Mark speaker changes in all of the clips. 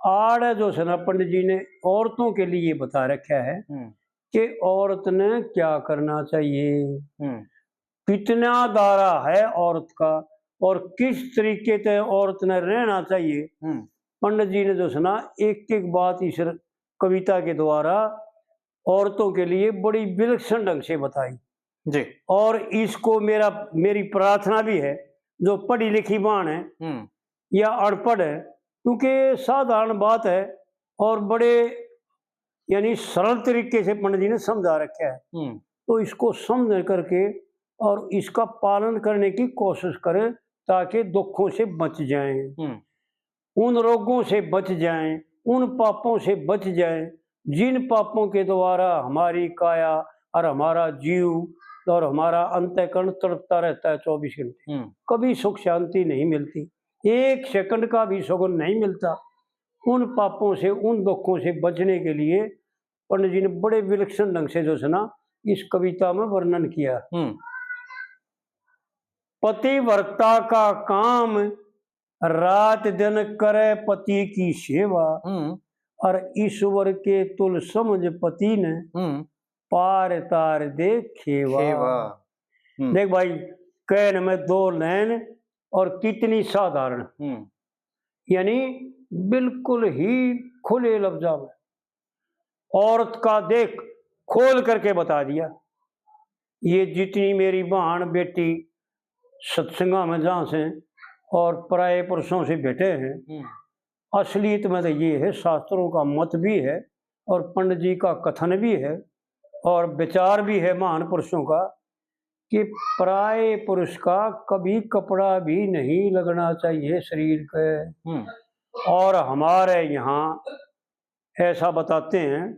Speaker 1: आड़ जो है ना पंडित जी ने औरतों के लिए बता रखा है कि औरत ने क्या करना चाहिए, कितना दायरा है औरत का और किस तरीके से औरत ने रहना चाहिए। पंडित जी ने जो है ना एक एक बात इस कविता के द्वारा औरतों के लिए बड़ी विलक्षण ढंग से बताई
Speaker 2: जी।
Speaker 1: और इसको मेरी प्रार्थना भी है, जो पढ़ी लिखी बाण है या अनपढ़ है, क्योंकि साधारण बात है और बड़े यानी सरल तरीके से पंडित जी ने समझा रखा है। तो इसको समझ करके और इसका पालन करने की कोशिश करें ताकि दुखों से बच जाएं, उन रोगों से बच जाएं, उन पापों से बच जाएं जिन पापों के द्वारा हमारी काया और हमारा जीव और हमारा अंतःकरण तड़पता रहता है 24 घंटे। कभी सुख शांति नहीं मिलती, एक सेकंड का भी सुकून नहीं मिलता। उन पापों से, उन दुखों से बचने के लिए पंडित जी ने बड़े विलक्षण ढंग से जो है ना इस कविता में वर्णन किया। पतिव्रता का काम रात दिन करे पति की सेवा और ईश्वर के तुल समझ पति ने पार तार दे खेवा। देख भाई, कहन में दो लाइन और कितनी साधारण, यानी बिल्कुल ही खुले लफ्जा में औरत का देख खोल करके बता दिया। ये जितनी मेरी बहन बेटी सत्संगा में जहाँ से और पराये पुरुषों से बैठे हैं, असलियत में तो ये है, शास्त्रों का मत भी है और पंडित जी का कथन भी है और विचार भी है महान पुरुषों का कि पराये पुरुष का कभी कपड़ा भी नहीं लगना चाहिए शरीर के। और हमारे यहाँ ऐसा बताते हैं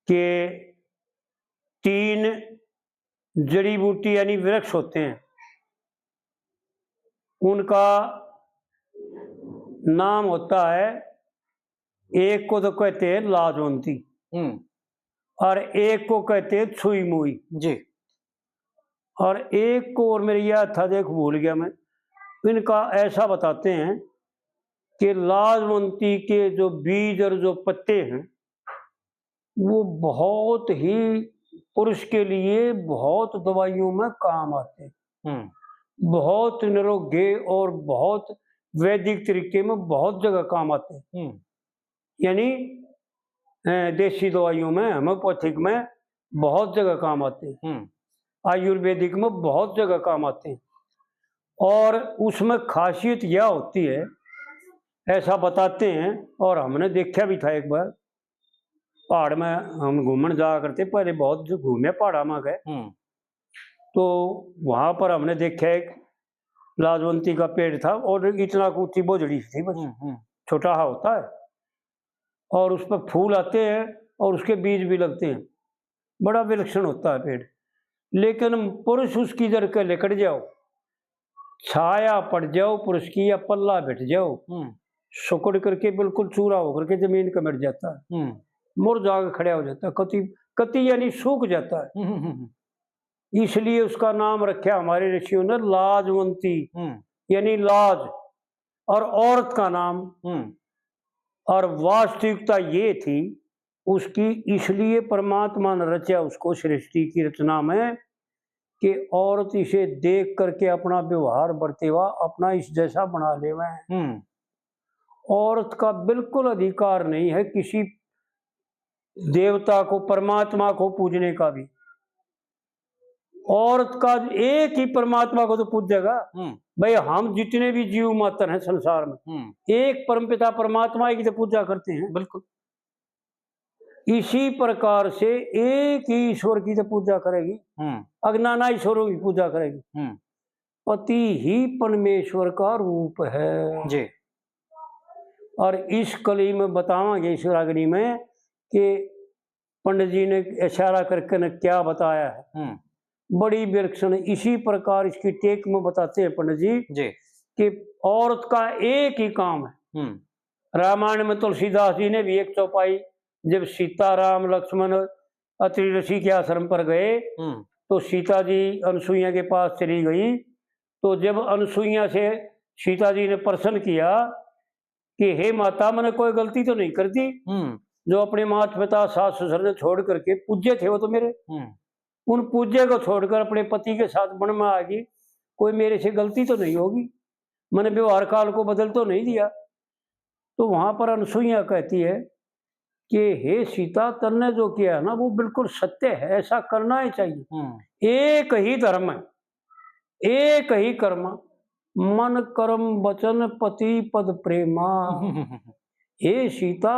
Speaker 1: कि 3 जड़ी बूटी यानी वृक्ष होते हैं, उनका नाम होता है, एक को तो कहते हैं लाजवंती और एक को कहते हैं छुई मुई जी, और एक को और मेरी याद था, देख भूल गया मैं। इनका ऐसा बताते हैं कि लाजवंती के जो बीज और जो पत्ते हैं वो बहुत ही पुरुष के लिए बहुत दवाइयों में काम आते हैं, बहुत निरोगी और बहुत वैदिक तरीके में बहुत जगह काम आते हैं। यानी देसी दवाइयों में, होम्योपैथिक में बहुत जगह काम आते हैं, आयुर्वेदिक में बहुत जगह काम आते हैं। और उसमें खासियत यह होती है, ऐसा बताते हैं और हमने देखा भी था। एक बार पहाड़ में हम घूमने जाया करते, पहले बहुत जो घूमे पहाड़ा में गए, तो वहाँ पर हमने देखा एक लाजवंती का पेड़ था और इतना ऊंची बोझड़ी थी, बस छोटा सा होता है और उस पर फूल आते हैं और उसके बीज भी लगते हैं, बड़ा विलक्षण होता है पेड़। लेकिन पुरुष उसकी जड़ के लेकर जाओ, छाया पड़ जाओ पुरुष की या पल्ला बैठ जाओ, सुकड़ करके बिल्कुल चूरा होकर के जमीन का मिट जाता है, मुरझा के खड़ा हो जाता है, कति यानी सूख जाता है। इसलिए उसका नाम रखा हमारे ऋषियों ने लाजवंती, यानी लाज और औरत का नाम। और वास्तविकता ये थी उसकी, इसलिए परमात्मा ने रचा उसको सृष्टि की रचना में कि औरत इसे देख करके अपना व्यवहार बरतेवा अपना इस जैसा बना लेवे। औरत का बिल्कुल अधिकार नहीं है किसी देवता को, परमात्मा को पूजने का भी। औरत का एक ही परमात्मा को तो पूजेगा। भाई हम जितने भी जीव मात्र हैं संसार में, एक परमपिता परमात्मा की तो पूजा करते हैं। बिल्कुल इसी प्रकार से एक ही ईश्वर की तो पूजा करेगी, अज्ञाना ईश्वरों की पूजा करेगी। पति ही परमेश्वर का रूप है जी। और इस कली में बतावांगे ईश्वराग्नि में कि पंडित जी ने इशारा करके ने क्या बताया है, बड़ी विलक्षण। इसी प्रकार इसकी टेक में बताते हैं पंडित जी कि औरत का एक ही काम है। रामायण में तुलसीदास जी ने भी एक चौपाई, जब सीता राम लक्ष्मण अत्रि ऋषि के आश्रम पर गए तो सीता जी अनसुईया के पास चली गई, तो जब अनसुईया से सीता जी ने प्रश्न किया कि हे माता, मैंने कोई गलती तो नहीं कर दी। जो अपने माता पिता सास ससुर ने छोड़ करके पूज्य थे वो तो मेरे, उन पूज्य को छोड़कर अपने पति के साथ वन में आ गई, कोई मेरे से गलती तो नहीं होगी, मैंने व्यवहार काल को बदल तो नहीं दिया। तो वहां पर अनसुईया कहती है कि हे सीता, तन्ने जो किया है ना वो बिल्कुल सत्य है, ऐसा करना ही चाहिए। एक ही धर्म है, एक ही कर्म, मन कर्म वचन पति पद प्रेमा। हे सीता,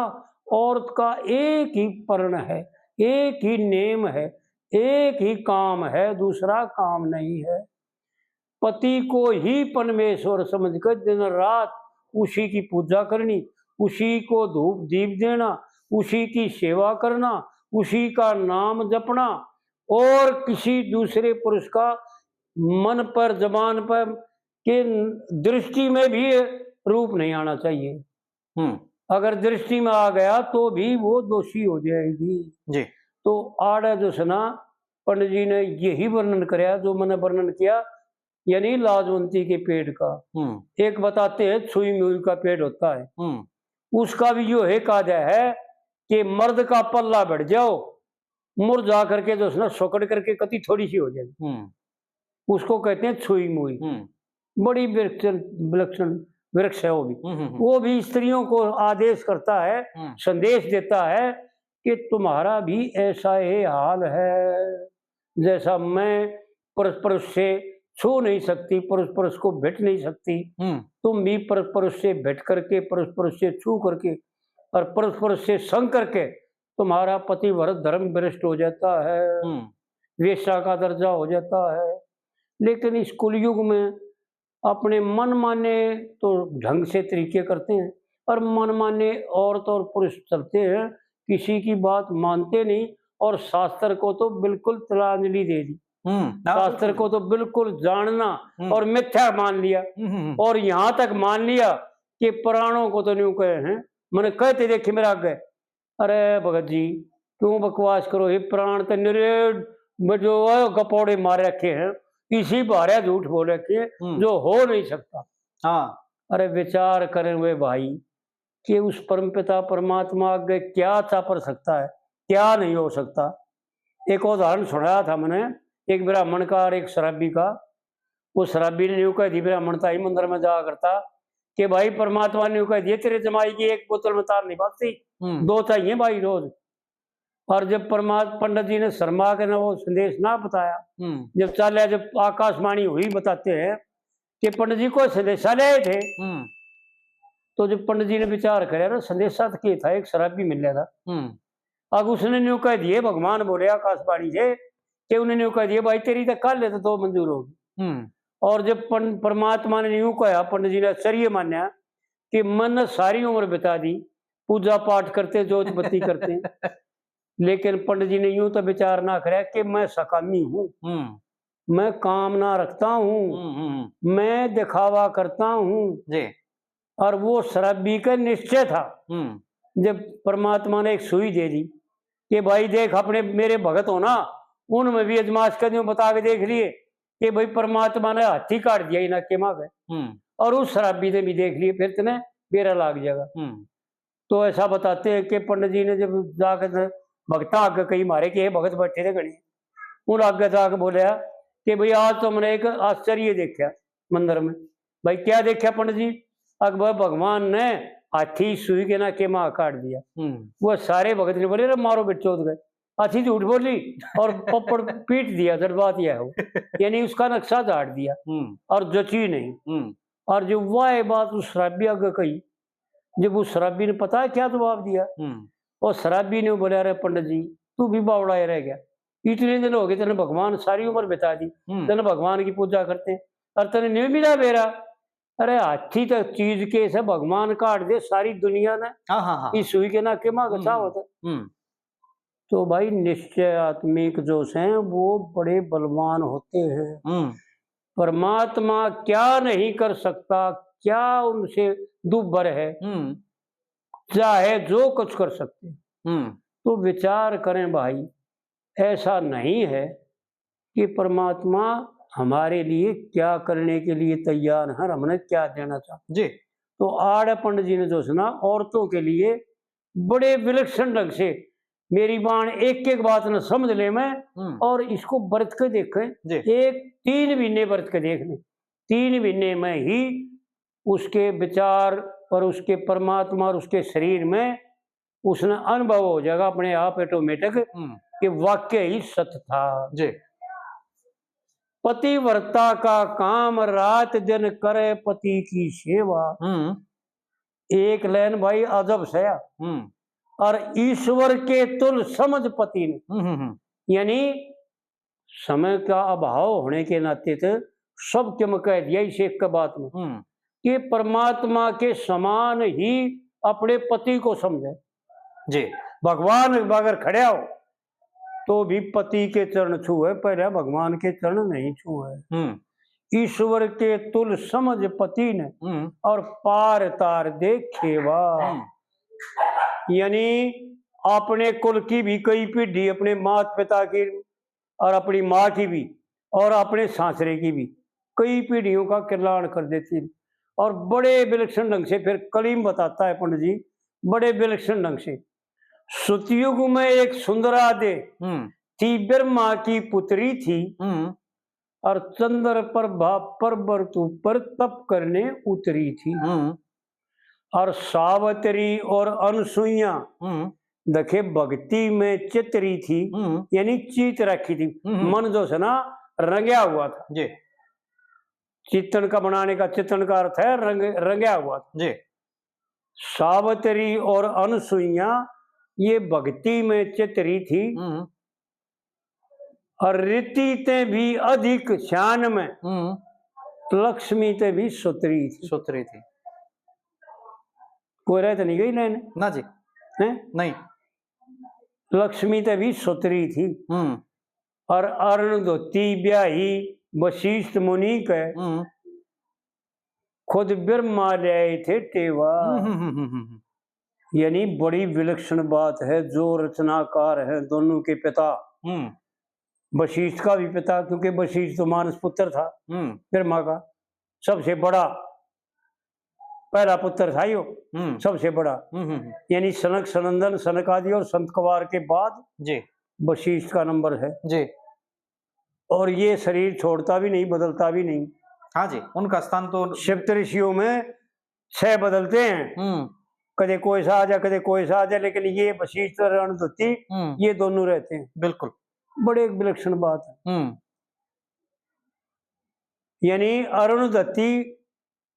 Speaker 1: औरत का एक ही पर्ण है, एक ही नेम है, एक ही काम है, दूसरा काम नहीं है। पति को ही परमेश्वर समझकर दिन रात उसी की पूजा करनी, उसी को धूप दीप देना, उसी की सेवा करना, उसी का नाम जपना, और किसी दूसरे पुरुष का मन पर जबान पर के दृष्टि में भी रूप नहीं आना चाहिए। अगर दृष्टि में आ गया तो भी वो दोषी हो जाएगी जी। तो आड़े जो सुना पंडित जी ने यही वर्णन कराया जो मैंने वर्णन किया, यानी लाजवंती के पेड़ का। एक बताते हैं छुई मुई का पेड़ होता है, उसका भी जो है कायदा है कि मर्द का पल्ला बढ़ जाओ, मुरझा करके जो ना सोकड़ करके कति थोड़ी सी हो जाएगी, उसको कहते हैं छुई मुई। बड़ी विलक्षण वृक्ष है वो भी स्त्रियों को आदेश करता है, संदेश देता है कि तुम्हारा भी ऐसा ही हाल है, जैसा मैं पुरुष पुरुष से छू नहीं सकती, पुरुष पुरुष को भेट नहीं सकती, तुम भी पुरुष पुरुष से भेट करके, पुरुष पुरुष से छू करके और पुरुष पुरुष से संग करके तुम्हारा पतिव्रत धर्म भ्रष्ट हो जाता है, वेश्या का दर्जा हो जाता है। लेकिन इस कुलयुग में अपने मन माने तो ढंग से तरीके करते हैं और मन माने औरत और पुरुष चलते हैं, किसी की बात मानते नहीं, और शास्त्र को तो बिल्कुल तिलांजलि दे दी। शास्त्र को तो बिल्कुल जानना और मिथ्या मान लिया, और यहाँ तक मान लिया कि पुराणों को तो नहीं कहे हैं, मैंने कहते देखे मेरा आगे, अरे भगत जी क्यों बकवास करो, ये प्राण तो निरे जो है गपौड़े मार रखे हैं, इसी बारे झूठ बोल रखे जो हो नहीं सकता। हाँ, अरे विचार करें वे भाई कि उस परमपिता परमात्मा आगे क्या चापर सकता है, क्या नहीं हो सकता। एक उदाहरण सुनाया था मैंने, एक ब्राह्मण का और एक शराबी का। वो शराबी ने यूं कह दी, ब्राह्मण था ही मंदिर में जाया करता, कि भाई परमात्मा ने यूं कह दिया तेरे जमाई की एक बोतल में तार नहीं बाजती, दो चाहिए भाई रोज। और जब पंडित जी ने शर्मा के ना वो संदेश ना बताया, जब चाले जब आकाशवाणी हुई बताते हैं कि पंडित जी को संदेशा ले थे, तो जब पंडित जी ने विचार करे संदेशा तो क्या था, एक शराबी मिल गया था। अब उसने न्यू कह दिए, भगवान बोले आकाशवाणी से कि उन्हें न्यू कह दिए भाई तेरी तो कल तो दो मंजूर होगी। और जब परमात्मा ने यूं कहा, पंडित जी ने आश्चर्य माना कि मन सारी उम्र बिता दी, पूजा पाठ करते जोत बत्ती करते लेकिन पंडित जी ने यूं तो विचार ना करे कि मैं सकामी हूँ, मैं कामना रखता हूँ, मैं दिखावा करता हूँ। और वो शराबी का निश्चय था, जब परमात्मा ने एक सुई दे दी कि भाई देख अपने मेरे भगत हो ना, उनमें भी अजमाश कर बता के देख लिए कि भाई परमात्मा ने हाथी काट दिया इना के माँ गए, और उस शराबी ने भी देख लिए, फिर तुम्हें बेरा लाग जाएगा। तो ऐसा बताते हैं कि पंडित जी ने जब जाकर भगता आगे कहीं मारे कि भगत बैठे थे गणी, उन आगे जाकर बोलिया कि भाई आज तो मैंने एक आश्चर्य देखा मंदिर में। भाई क्या देखा पंडित जी? अकबर भगवान ने हाथी सुई के ना के माँ काट दिया। वो सारे भगत ने बोले मारो बेचोद गए, हाथी झूठ बोली और पपड़ पीट दिया, दरबात यह हो यानी उसका नक्शा झाड़ दिया और जची नहीं। और जब वह बात उस शराबी आगे कही, जब उस शराबी ने पता है क्या जवाब दिया, और शराबी ने बोला अरे पंडित जी तू भी बावड़ा रह गया, इतने दिन हो गए तेने भगवान सारी उम्र बिता दी, तेने भगवान की पूजा करते और तेने नहीं मिला बेरा। अरे हाथी तक चीज के से भगवान काट दे सारी दुनिया ने, इस सुई के ना के माँ गचा होता। तो भाई निश्चय आत्मिक जो हैं वो बड़े बलवान होते हैं। परमात्मा क्या नहीं कर सकता, क्या उनसे दुर्बर है, चाहे जो कुछ कर सकते। तो विचार करें भाई, ऐसा नहीं है कि परमात्मा हमारे लिए क्या करने के लिए तैयार है, हमने क्या देना चाहते जी। तो आड़ पंडित जी ने जो सुना औरतों के लिए बड़े विलक्षण ढंग से मेरी बाण एक एक बात न समझ ले मैं, और इसको बरत के देखें, एक 3 महीने बरत के देख ले, 3 महीने में ही उसके विचार और उसके परमात्मा और उसके शरीर में उसने अनुभव हो जाएगा अपने आप ऑटोमेटिक कि वाक्य ही सत्य था जी। पतिव्रता का काम रात दिन करे पति की सेवा। एक लाइन भाई अजब सया। और ईश्वर के तुल समझ पति ने, यानी समय का अभाव होने के नाते तो सब क्यों कह दिया इस एक बात में कि परमात्मा के समान ही अपने पति को समझे जी। भगवान अगर खड़े हो तो भी पति के चरण छुए, पहले भगवान के चरण नहीं छुए। ईश्वर के तुल समझ पति ने और पार तार देखेवा, यानी अपने कुल की भी कई पीढ़ी, अपने माता पिता की और अपनी माँ की भी और अपने सासरे की भी कई पीढ़ियों का कल्याण कर देती। और बड़े विलक्षण ढंग से फिर कलीम बताता है पंडित जी, बड़े विलक्षण ढंग से। सतयुग में एक सुंदरा दे थी, ब्रह्मा की पुत्री थी, और चंद्र प्रभा पर तू पर तप करने उतरी थी। और सावित्री और अनसुईया देखे भक्ति में चितरी थी, यानी चीत रखी थी, मन जो है ना रंगया हुआ था जी। चित्तन का बनाने का, चित्तन का अर्थ है रंगया हुआ था जी। सावित्री और अनसुईया ये भक्ति में चितरी थी, और रीति ते भी अधिक शान में लक्ष्मी ते भी सुतरी थी। कोई रह तो नहीं गई ना जी है? नहीं, लक्ष्मी ते भी सुतरी थी। और अरुणधोती ब्याही वशिष्ठ मुनि के खुद ब्रह्मा ले आए थे टेवा। यानी बड़ी विलक्षण बात है। जो रचनाकार है दोनों के पिता, वशिष्ठ का भी पिता, क्योंकि वशिष्ठ तो मानस पुत्र था ब्रह्मा का, सबसे बड़ा पहला पुत्र था यो, सबसे बड़ा। यानी सनक सनंदन सनक आदि और संत कवार के बाद जी वशिष्ठ का नंबर है जी। और ये शरीर छोड़ता भी नहीं, बदलता भी नहीं। हाँ जी, उनका स्थान तो सप्त ऋषियों में 6 बदलते हैं, कदे कोई सा आ जाए, कदे कोई सा आ जाए, लेकिन ये वशिष्ठ और अरुणधोती ये दोनों रहते हैं। बिल्कुल, बड़े विलक्षण बात है। यानी अरुणधोती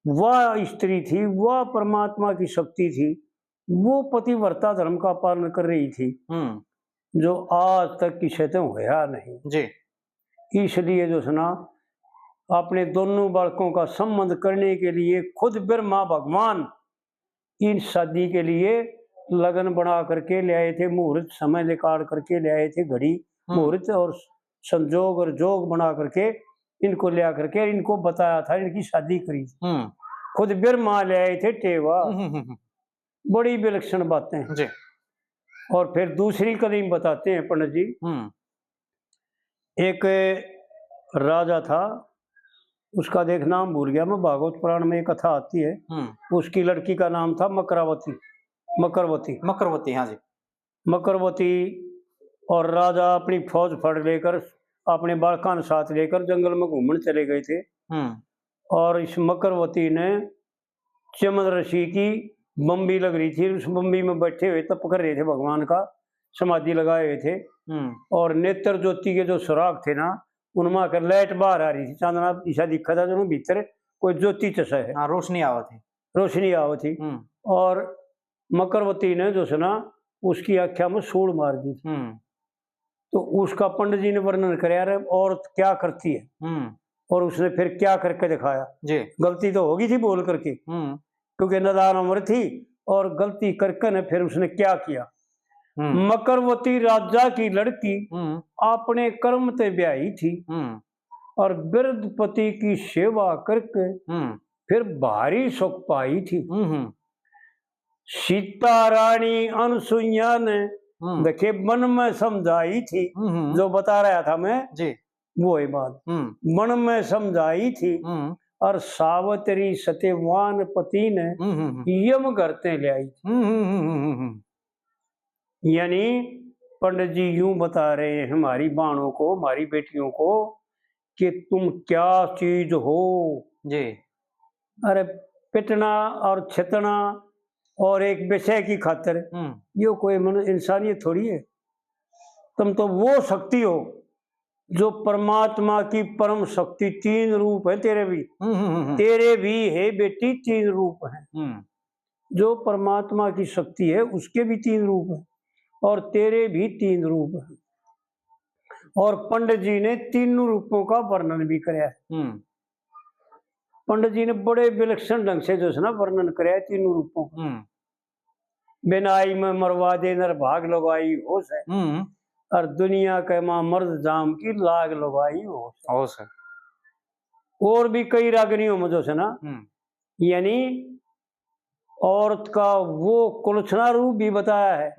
Speaker 1: वह स्त्री थी, वह परमात्मा की शक्ति थी, वो पतिव्रता धर्म का पालन कर रही थी, जो आज तक किसी से होया नहीं जी। इसलिए जो सुना अपने दोनों बालकों का संबंध करने के लिए खुद ब्रह्मा भगवान इन शादी के लिए लगन बना करके ले आए थे, मुहूर्त समय निकाल करके ले आए थे, घड़ी मुहूर्त और संजोग और जोग बना करके इनको ले आकर के इनको बताया था, इनकी शादी करी। खुद ब्रह्मा ले आए थे टेवा। बड़ी विलक्षण बातें जी। और फिर दूसरी कलीम बताते हैं पंडित जी। एक राजा था, उसका देख नाम भूल गया मैं, भागवत पुराण में एक कथा आती है। उसकी लड़की का नाम था मकरवती। हाँ जी, मकरवती। और राजा अपनी फौज फड़ लेकर अपने बालकान साथ लेकर जंगल में घूमने चले गए थे। और इस मकरवती ने चमन ऋषि की बम्बी लग रही थी, उस बम्बी में बैठे हुए तप कर रहे थे, भगवान का समाधि लगाए हुए थे। और नेत्र ज्योति के जो सुराग थे ना, उनमें आकर लाइट बाहर आ रही थी, चांदना ऐसा दिखा था जो भीतर कोई ज्योति चसा है, रोशनी आवत थी। और मकरवती ने जो सुना उसकी आख्या में सूड़ मार दी थी। तो उसका पंडित जी ने वर्णन कराया, औरत क्या करती है और उसने फिर क्या करके दिखाया जी। गलती तो होगी थी बोल करके, क्योंकि नदान उम्र थी, और गलती करके ने फिर उसने क्या किया। मकरवती राजा की लड़की अपने कर्म ते ब्याही थी, और वृद्ध पति की सेवा करके फिर भारी सुख पाई थी। सीता रानी अनसुईया ने देखे मन में समझाई थी, जो बता रहा था मैं जी, वो ही बात मन में समझाई थी, और सावत्री सत्यवान पति ने यम करते ले आई। यानी पंडित जी यूं बता रहे हैं हमारी बाणों को, हमारी बेटियों को, कि तुम क्या चीज हो जी। अरे पिटना और छितना और एक विषय की खातिर ये कोई इंसानियत थोड़ी है। तुम तो वो शक्ति हो जो परमात्मा की परम शक्ति। तीन रूप है तेरे भी, तेरे भी है बेटी, तीन रूप है। जो परमात्मा की शक्ति है उसके भी तीन रूप है और तेरे भी तीन रूप है। और पंडित जी ने तीनों रूपों का वर्णन भी कराया है। पंडित जी ने बड़े विलक्षण ढंग से जो है ना वर्णन कराया तीनों रूपों का। बिनाई में मरवा दे नर भाग लगवाई होश है, और दुनिया के मां मर्द जाम की लाग लगवाई होश है। और भी कई रागनियों में जो है ना, यानी औरत का वो कुलछना रूप भी बताया है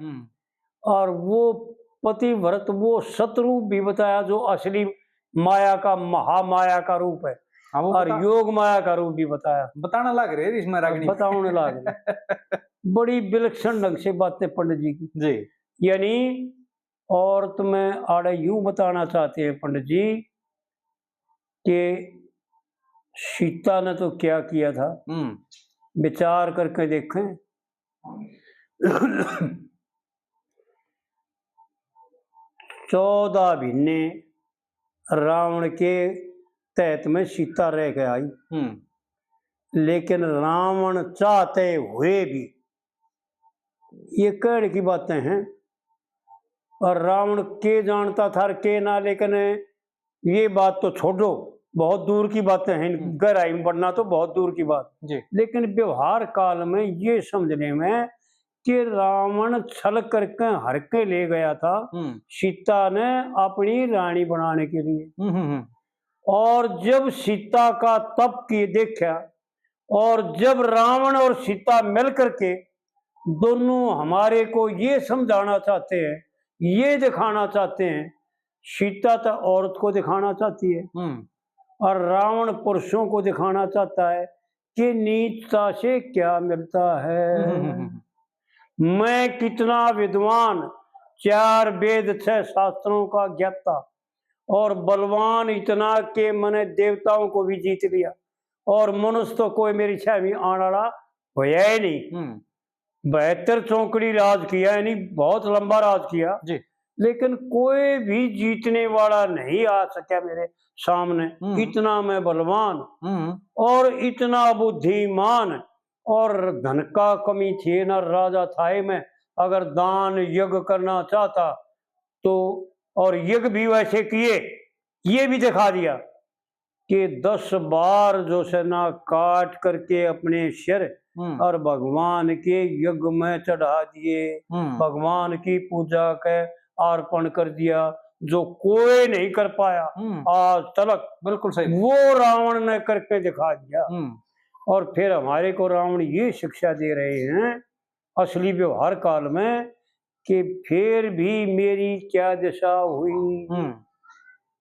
Speaker 1: और वो पतिव्रत वो सतरूप भी बताया जो असली माया का महामाया का रूप है। और योग माया का रूप भी बताया। बताने लग रहे इसमें रागनी, बताने लग रहे। बड़ी विलक्षण ढंग से बातें पंडित जी की जी। यानी औरत में आड़े यूं बताना चाहते हैं पंडित जी कि सीता ने तो क्या किया था, विचार करके देखें। 14 महीने रावण के तहत में सीता रह के आई, लेकिन रावण चाहते हुए भी, ये कहने की बातें हैं, और रावण के जानता था के ना, लेकिन ये बात तो छोड़ो, बहुत दूर की बातें हैं, गहराई में पढ़ना तो बहुत दूर की बात जी। लेकिन व्यवहार काल में ये समझने में कि रावण छल करके हर के ले गया था सीता ने अपनी रानी बनाने के लिए। और जब सीता का तप किए देखा, और जब रावण और सीता मिल करके दोनों हमारे को ये समझाना चाहते हैं, ये दिखाना चाहते हैं, सीता तो औरत को दिखाना चाहती है और रावण पुरुषों को दिखाना चाहता है कि नीचता से क्या मिलता है। मैं कितना विद्वान, 4 वेद 6 शास्त्रों का ज्ञाता और बलवान इतना के मैंने देवताओं को भी जीत लिया, और मनुष्य तो कोई मेरी छावी आना होया ही नहीं। 72 चौकड़ी राज किया, यानी बहुत लंबा राज किया जी। लेकिन कोई भी जीतने वाला नहीं आ सका मेरे सामने। इतना मैं बलवान और इतना बुद्धिमान, और धन का कमी थी ना राजा था मैं। अगर दान यज्ञ करना चाहता तो, और यज्ञ भी वैसे किए, ये भी दिखा दिया कि 10 बार जो से ना काट करके अपने सिर और भगवान के यज्ञ में चढ़ा दिए, भगवान की पूजा के अर्पण कर दिया, जो कोई नहीं कर पाया आज तक। बिल्कुल सही, वो रावण ने करके दिखा दिया। और फिर हमारे को रावण ये शिक्षा दे रहे हैं असली व्यवहार काल में कि फिर भी मेरी क्या दशा हुई,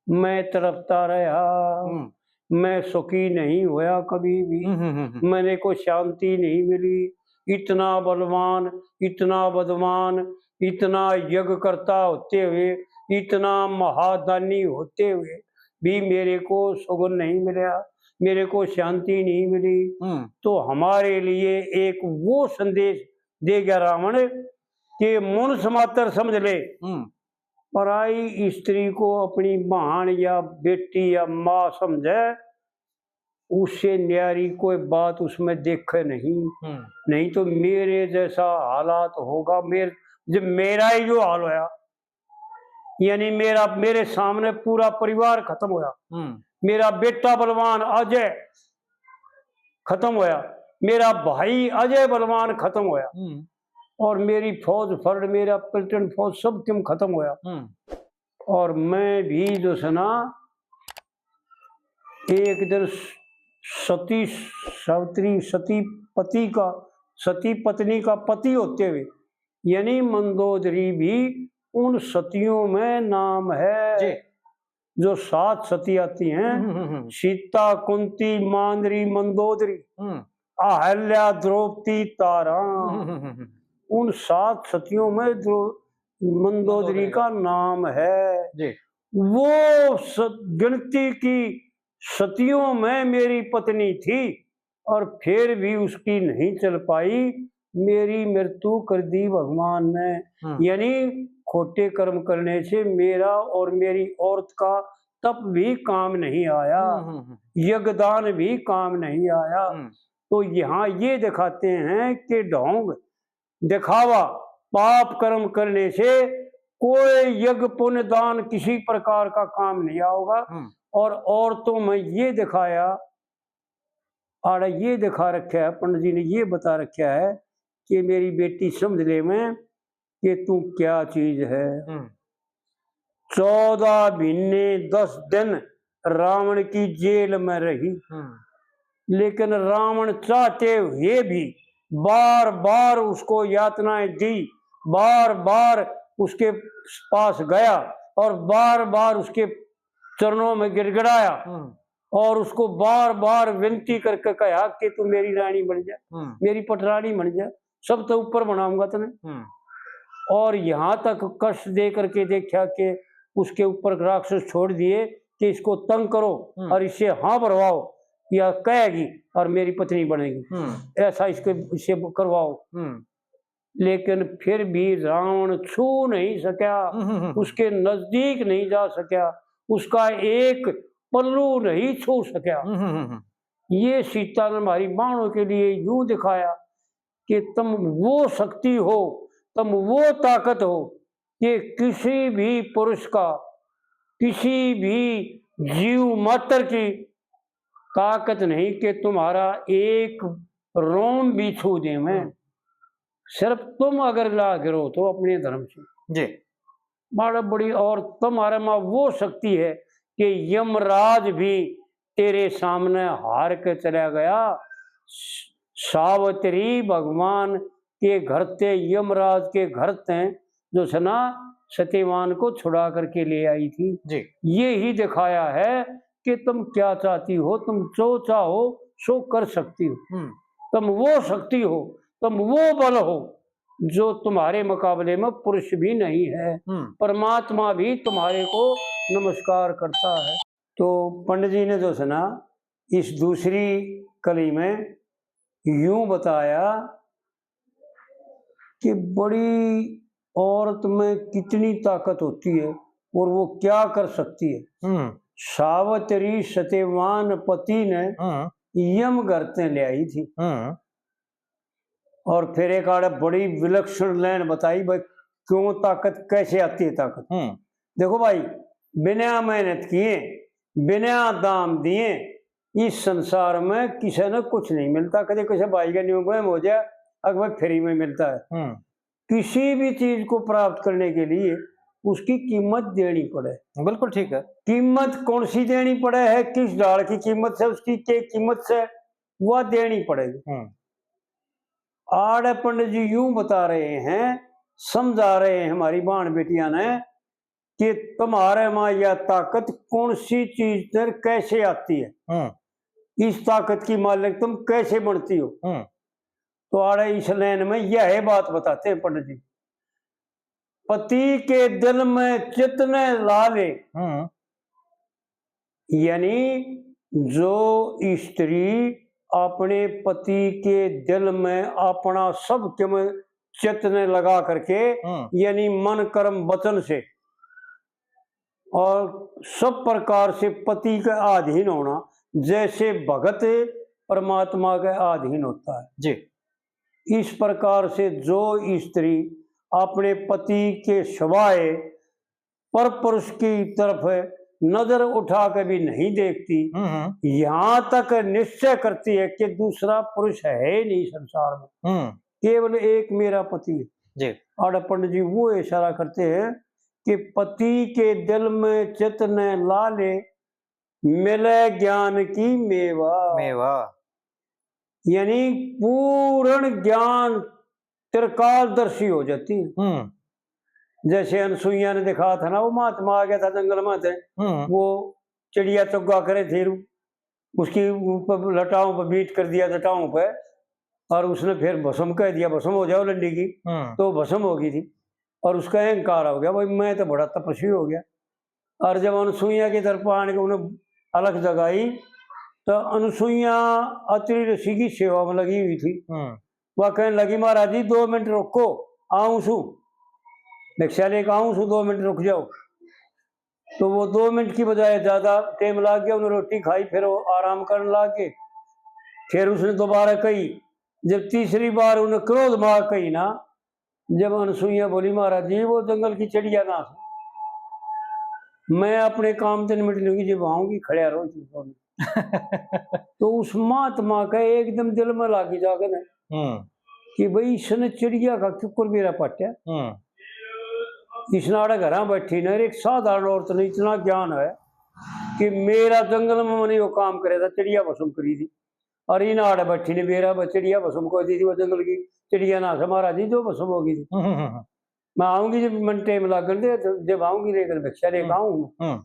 Speaker 1: मैं तड़पता रहा, मैं सुखी नहीं हुआ कभी भी, मैंने को शांति नहीं मिली। इतना बलवान, इतना बदमान, इतना यज्ञ करता होते हुए, इतना महादानी होते हुए भी मेरे को सुगुन नहीं मिला, मेरे को शांति नहीं मिली। तो हमारे लिए एक वो संदेश दे गया रावण कि मनुष्य मात्र समझ ले, पराई स्त्री को अपनी बहन या बेटी या माँ समझे, उससे न्यारी कोई बात उसमें देखे नहीं तो मेरे जैसा हालात होगा। जब मेरा ही जो हाल होया, यानी मेरे सामने पूरा परिवार खत्म होया, मेरा बेटा बलवान अजय खत्म होया, मेरा भाई अजय बलवान खत्म होया, और मेरी फौज फर्ड, मेरा पलटन फौज सब क्यों खत्म होया। और मैं भी जो है ना एक दिन सती पत्नी का पति होते हुए, यानी मंदोदरी भी उन सतियों में नाम है जी। जो 7 सती आती हैं, सीता, कुंती, मांदरी, मंदोदरी, अहल्या, द्रौपदी, तारा, उन 7 सतियों में जो मंदोदरी का नाम है जी। वो गिनती की सतियों में मेरी पत्नी थी और फिर भी उसकी नहीं चल पाई, मेरी मृत्यु कर दी भगवान ने। यानी खोटे कर्म करने से मेरा और मेरी औरत का तप भी काम नहीं आया, यज्ञदान भी काम नहीं आया। तो यहाँ ये दिखाते हैं कि ढोंग दिखावा पाप कर्म करने से कोई यज्ञ पुण्य दान किसी प्रकार का काम नहीं आओगा। और औरतों में ये दिखाया और ये दिखा रखा है, पंडित जी ने ये बता रखा है कि मेरी बेटी समझ ले में कि तू क्या चीज है। 14 महीने 10 दिन रावण की जेल में रही, लेकिन रावण चाहते हुए भी बार बार उसको यातनाएं दी, बार बार उसके पास गया और बार बार उसके चरणों में गिड़गिड़ाया और उसको बार बार विनती करके कहा कि तू मेरी रानी बन जा, मेरी पटरानी बन जा, सब तो ऊपर बनाऊंगा तुम्हें। और यहाँ तक कष्ट दे करके देखा कि उसके ऊपर राक्षस छोड़ दिए कि इसको तंग करो और इससे हाँ भरवाओ, या कहेगी और मेरी पत्नी बनेगी, ऐसा इससे करवाओ। लेकिन फिर भी रावण छू नहीं सका, उसके नजदीक नहीं जा सका, उसका एक पल्लू नहीं छू सका। ये सीता ने हमारी बाणों के लिए यूं दिखाया कि तुम वो शक्ति हो, तुम वो ताकत हो कि किसी भी पुरुष का, किसी भी जीव मात्र की ताकत नहीं कि तुम्हारा एक रोम भी छू दे। मैं सिर्फ तुम अगर ला गिरो तो अपने धर्म से जी बड़ा बड़ी, और तुम्हारे में वो शक्ति है कि यमराज भी तेरे सामने हार के चला गया। सावित्री भगवान के घर थे, यमराज के घर थे, जो है ना सत्यवान को छुड़ा करके ले आई थी जी। ये ही दिखाया है कि तुम क्या चाहती हो, तुम जो चाहो सो कर सकती हो, तुम वो शक्ति हो, तुम वो बल हो जो तुम्हारे मुकाबले में पुरुष भी नहीं है। परमात्मा भी तुम्हारे को नमस्कार करता है। तो पंडित जी ने जो सुना इस दूसरी कली में यूं बताया कि बड़ी औरत में कितनी ताकत होती है और वो क्या कर सकती है। सावित्री सत्यवान पति ने यम गर्तें ले आई थी और फिर एक आड़े बड़ी विलक्षण लाइन बताई, भाई क्यों ताकत कैसे आती है ताकत। देखो भाई, बिना मेहनत किए बिना दाम दिए इस संसार में किसी ने कुछ नहीं मिलता। कभी किसी भाई का न्यू में हो जाए अगर फ्री में मिलता है। किसी भी चीज को प्राप्त करने के लिए उसकी कीमत देनी पड़े। बिल्कुल ठीक है। कीमत कौन सी देनी पड़े है, किस डाल की कीमत से, उसकी के कीमत से वह देनी पड़ेगी। आड़े पंडित जी यूं बता रहे हैं, समझा रहे हैं हमारी बहन बेटियां ने कि तुम्हारे माँ यह ताकत कौन सी चीज पर कैसे आती है, इस ताकत की मालिक तुम कैसे बनती हो। तो आड़े इस लाइन में यह बात बताते हैं पंडित जी, पति के दिल में चितने लाले, यानी जो स्त्री अपने पति के दिल में अपना सब चितने लगा करके, यानी मन कर्म वचन से और सब प्रकार से पति के अधीन होना, जैसे भगत परमात्मा के अधीन होता है जी, इस प्रकार से जो स्त्री अपने पति के सिवाय पर पुरुष की तरफ नजर उठा के भी नहीं देखती, यहाँ तक निश्चय करती है कि दूसरा पुरुष है नहीं संसार में, केवल एक मेरा पति है। और पंडित जी वो इशारा करते हैं कि पति के दिल में चितने लाले, मिले ज्ञान की मेवा, यानी पूर्ण ज्ञान त्रिकालदर्शी हो जाती है। जैसे अनसुईया ने दिखा था ना, वो महात्मा आ गया था जंगल में थे, वो चिड़िया चुग्गा करे थे, उसकी ऊपर लटाओं पर बीट कर दिया जटाओं पे, और उसने फिर भस्म कह दिया, भस्म हो जाओ लंडी की, तो भस्म हो गई थी। और उसका अहंकार हो गया, भाई मैं तो बड़ा तपस्वी हो गया। और जब अनसुईया की तरफ आने के उन्हें अलग जगाई, तो अनसुईया अत्रि ऋषि की सेवा में लगी हुई थी। वह कहने लगी, महाराज जी 2 मिनट रुको, आऊं सू भिक्षा लेकर आऊं सू, 2 मिनट रुक जाओ। तो वो 2 मिनट की बजाय ज्यादा टाइम लग गया, उन्हें रोटी खाई, फिर वो आराम करने लग गए। फिर उसने दोबारा कही, जब तीसरी बार उन्हें क्रोध मार कही ना, जब अनसुईया बोली, महाराज जी वो जंगल की चिड़िया ना, मैं अपने काम से निपट लूंगी, जब आऊंगी खड़े रहो। तो उस महात्मा का एकदम दिल में लागी जाकर कि भाई इसने चिड़िया का क्यों मेरा पट्या, इसने घर बैठी ना, एक साधारण औरत ने इतना ज्ञान है कि मेरा जंगल में मैंने वो काम करे था, चिड़िया भस्म करी थी, और इन आड़े बैठी ने मेरा चिड़िया भस्म कर दी थी। वो जंगल की चिड़िया ना से महाराज जी जो भस्म होगी थी। मैं आऊंगी जब मन टाइम लागन दे, जब आऊंगी लेकर भिक्षा लेकर आऊंगा।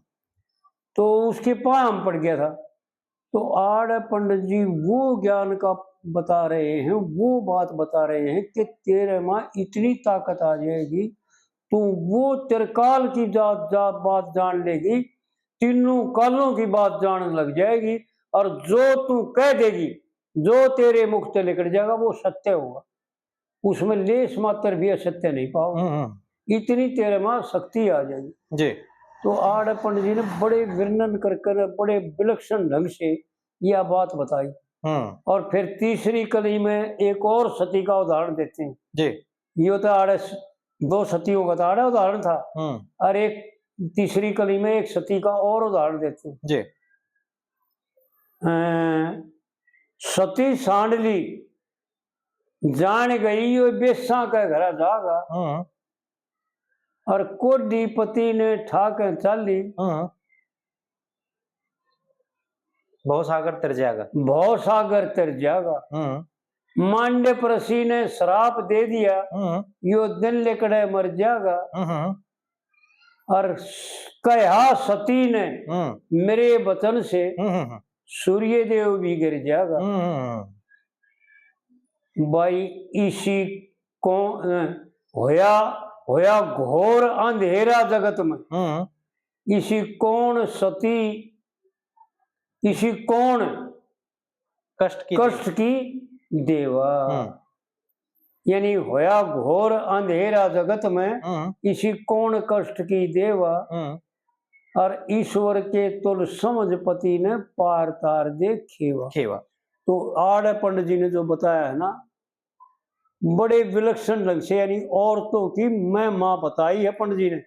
Speaker 1: तो उसके पाम पड़ गया था। तो आड़ पंडित जी वो ज्ञान का बता रहे हैं, वो बात बता रहे हैं कि तेरे में इतनी ताकत आ जाएगी, तू वो त्रिकाल की बात जान लेगी, तीनों कालों की बात जानने लग जाएगी, और जो तू कह देगी, जो तेरे मुख से निकल जाएगा वो सत्य होगा, उसमें लेस मात्र भी असत्य नहीं पाओगे, इतनी तेरे में शक्ति आ जाएगी जी। तो आड़ पंडित जी ने बड़े वर्णन कर बड़े विलक्षण ढंग से यह बात बताई। और फिर तीसरी कली में एक और सती का उदाहरण देते हैं जी। ये तो आड़े 2 सतियों का आड़ा उदाहरण था, और एक तीसरी कली में एक सती का और उदाहरण देते हैं जी। सती सांडली जान गई वो बेसा का घर जागा, और कोडी पति ने ठाक चाली,
Speaker 2: भव सागर तर जाएगा,
Speaker 1: भव सागर तर जाएगा। मांडे प्रसी ने श्राप दे दिया, यो दिन लेकड़े मर जाएगा। और कहा सती ने मेरे वचन से सूर्य देव भी गिर जाएगा। भाई इसी को होया घोर अंधेरा जगत में, इसी कौन सती, इसी कौन कष्ट की देवा, यानी होया घोर अंधेरा जगत में, इसी कौन कष्ट की देवा, और ईश्वर के तुल समझ पति ने पार तार दे खेवा। तो आड़ पंडित जी ने जो बताया है ना, बड़े विलक्षण ढंग से, यानी औरतों की मैं माँ बताई है पंडित जी ने,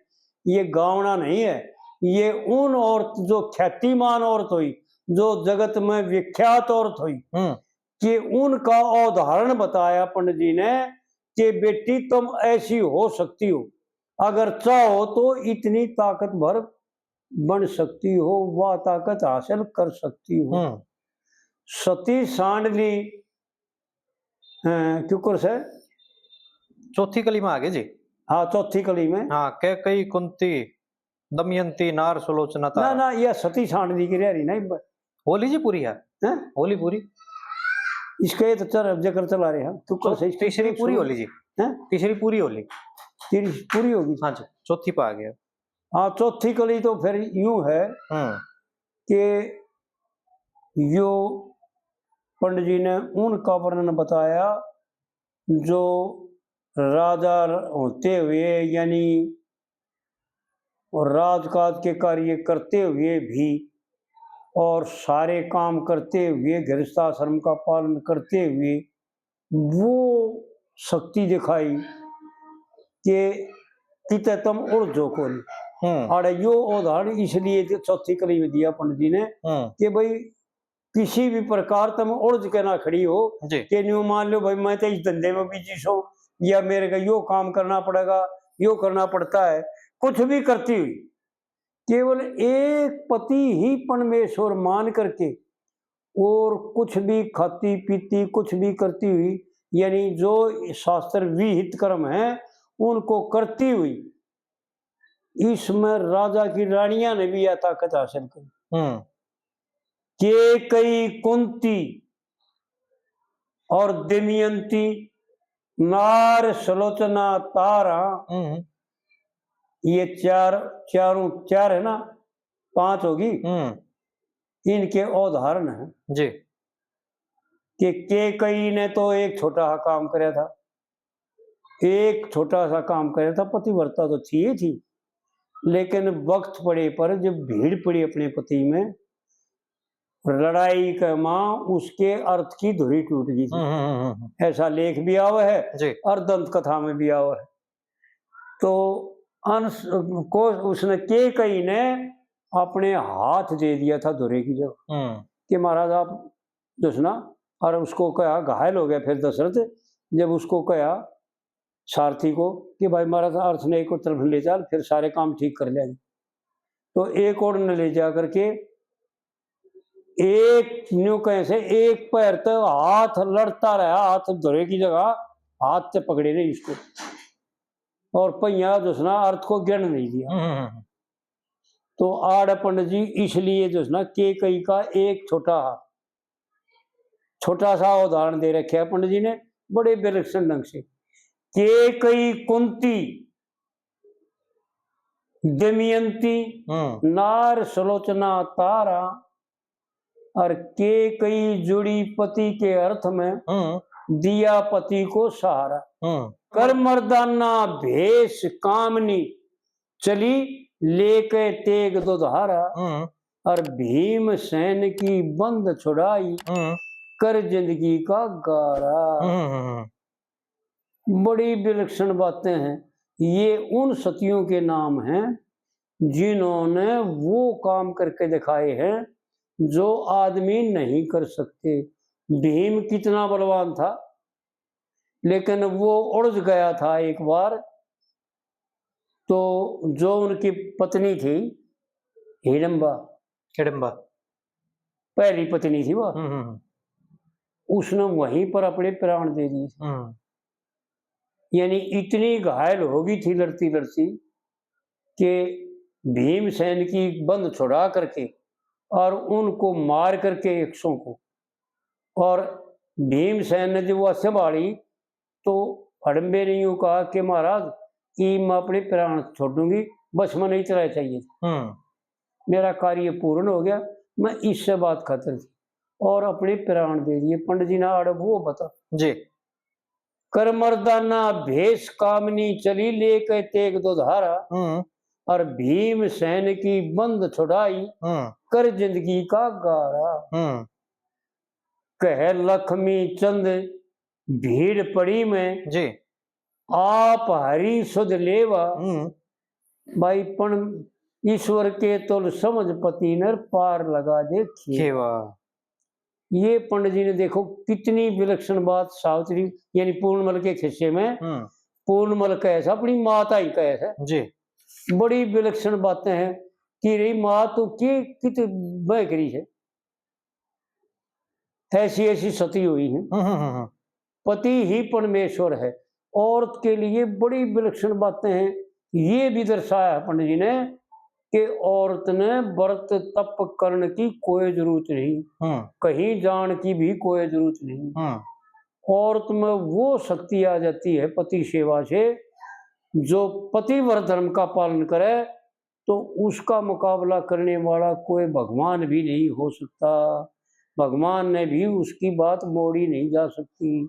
Speaker 1: ये गावना नहीं है, ये उन औरत जो ख्यातिमान औरत हुई, जो जगत में विख्यात औरत हुई, कि उनका उदाहरण बताया पंडित जी ने कि बेटी तुम ऐसी हो सकती हो, अगर चाहो तो इतनी ताकत भर बन सकती हो, वह ताकत हासिल कर सकती हो। सती सांडली क्यों से
Speaker 2: चौथी कली में आगे जी।
Speaker 1: हाँ चौथी कली में,
Speaker 2: हाँ कई कुंती दमयंती नार सुलोचना
Speaker 1: ना ना, यह सती सांडली की रही नहीं,
Speaker 2: होली जी पूरी है, होली पूरी
Speaker 1: इसका ये तो जिक्र चला रहे हैं।
Speaker 2: तीसरी पूरी होली जी, तीसरी पूरी होली,
Speaker 1: तीसरी पूरी होगी।
Speaker 2: हाँ जी, चौथी पे आ गया।
Speaker 1: हाँ चौथी कली तो फिर यूं है कि यो पंडित जी ने उनका वर्णन बताया जो राजा होते हुए, यानी राजकाज के कार्य करते हुए भी, और सारे काम करते हुए, गृहस्थाश्रम का पालन करते हुए, वो शक्ति दिखाई कि किते तुम उड़ जो कोली। और यो उदाहरण इसलिए चौथी कली में दिया पंडित जी ने कि भाई किसी भी प्रकार तुम उड़ के ना खड़ी हो कि न्यू मान लो भाई मैं तो इस धंधे में बिजी हूँ, या मेरे का यो काम करना पड़ेगा, यो करना पड़ता है, कुछ भी करती हुई केवल एक पति ही परमेश्वर मान करके, और कुछ भी खाती पीती कुछ भी करती हुई, यानी जो शास्त्र विहित कर्म है उनको करती हुई, इसमें राजा की रानियां ने भी यह ताकत हासिल की। के कई कुंती और दमयंती नार सलोचना तारा, ये चार है ना, 5 होगी, इनके उदाहरण हैं
Speaker 2: जी।
Speaker 1: कि कई ने तो एक छोटा सा काम कराया था, एक छोटा सा काम कराया था। पतिव्रता तो थी ही थी, लेकिन वक्त पड़े पर जब भीड़ पड़ी अपने पति में, लड़ाई का मां उसके अर्थ की धुरी टूट गई थी। ऐसा लेख भी आवा है
Speaker 2: जी।
Speaker 1: और दंत कथा में भी आवा है। तो अंश को उसने के कई ने अपने हाथ दे दिया था धुरे की जगह कि महाराज आप दुसना, और उसको कहा, घायल हो गया फिर दशरथ जब उसको कहा सारथी को कि भाई महाराज अर्थ ने एक तरफ ले जा, फिर सारे काम ठीक कर लेंगे। तो एक और ने ले जा करके एक न्यू कैसे एक पैर तो हाथ लड़ता रहा, हाथ धुरे की जगह हाथ से पकड़े नहीं इसको, और पहिया दुसना अर्थ को गिन नहीं दिया। तो आड़ पंडित जी इसलिए दुसना के कई का एक छोटा सा उदाहरण दे रखे है पंडित जी ने बड़े विलक्षण ढंग से। के कई कुंती दमयंती नार सलोचना तारा, और के कई जुड़ी पति के अर्थ में दिया पति को सहारा। कर मर्दाना भेष कामनी चली लेके तेग दुधारा, और भीम सैन की बंद छुड़ाई कर जिंदगी का गारा। बड़ी विलक्षण बातें हैं। ये उन सतियों के नाम हैं जिन्होंने वो काम करके दिखाए हैं जो आदमी नहीं कर सकते। भीम कितना बलवान था, लेकिन वो उलझ गया था एक बार। तो जो उनकी पत्नी थी हिडम्बा पहली पत्नी थी वह, उसने वहीं पर अपने प्राण दे दिए। यानी इतनी घायल हो गई थी लड़ती लड़ती कि भीमसेन की बंद छुड़ा करके और उनको मार करके 100 को, और भीमसेन ने जब वह संभाली तो हडम्बे ने यूं कहा कि महाराज कि मैं अपने प्राण छोड़ दूंगी, बस मैं नहीं चला चाहिए, मेरा कार्य पूर्ण हो गया, मैं इससे बात खातर थी, और अपने प्राण दे दिए। पंडित जी ने आड़ वो बता
Speaker 2: जी।
Speaker 1: कर मर्दाना भेष कामनी चली लेके तेग दुधारा, और भीमसेन की बंद छुड़ाई कर जिंदगी का गारा। कह लक्ष्मी चंद भीड़ पड़ी में
Speaker 2: जी।
Speaker 1: आप हरि सुध लेवा, भाई पण ईश्वर के तुल समझ पति नर पार लगा दे खेवा। ये पंडित जी ने देखो कितनी विलक्षण बात सावित्री यानी पूर्णमल के खिस्से में पूर्णमल कैसा अपनी माता ही कैसा जी, बड़ी विलक्षण बातें हैं कि रही माँ तो कित बह करी है, ऐसी ऐसी सती हुई है। पति ही परमेश्वर है। औरत के लिए बड़ी विलक्षण बातें हैं। ये भी दर्शाया है पंडित जी ने कि औरत ने व्रत तप करने की कोई जरूरत नहीं, कहीं जान की भी कोई जरूरत नहीं। औरत में वो शक्ति आ जाती है पति सेवा से, जो पतिव्रत धर्म का पालन करे तो उसका मुकाबला करने वाला कोई भगवान भी नहीं हो सकता। भगवान ने भी उसकी बात मोड़ी नहीं जा सकती।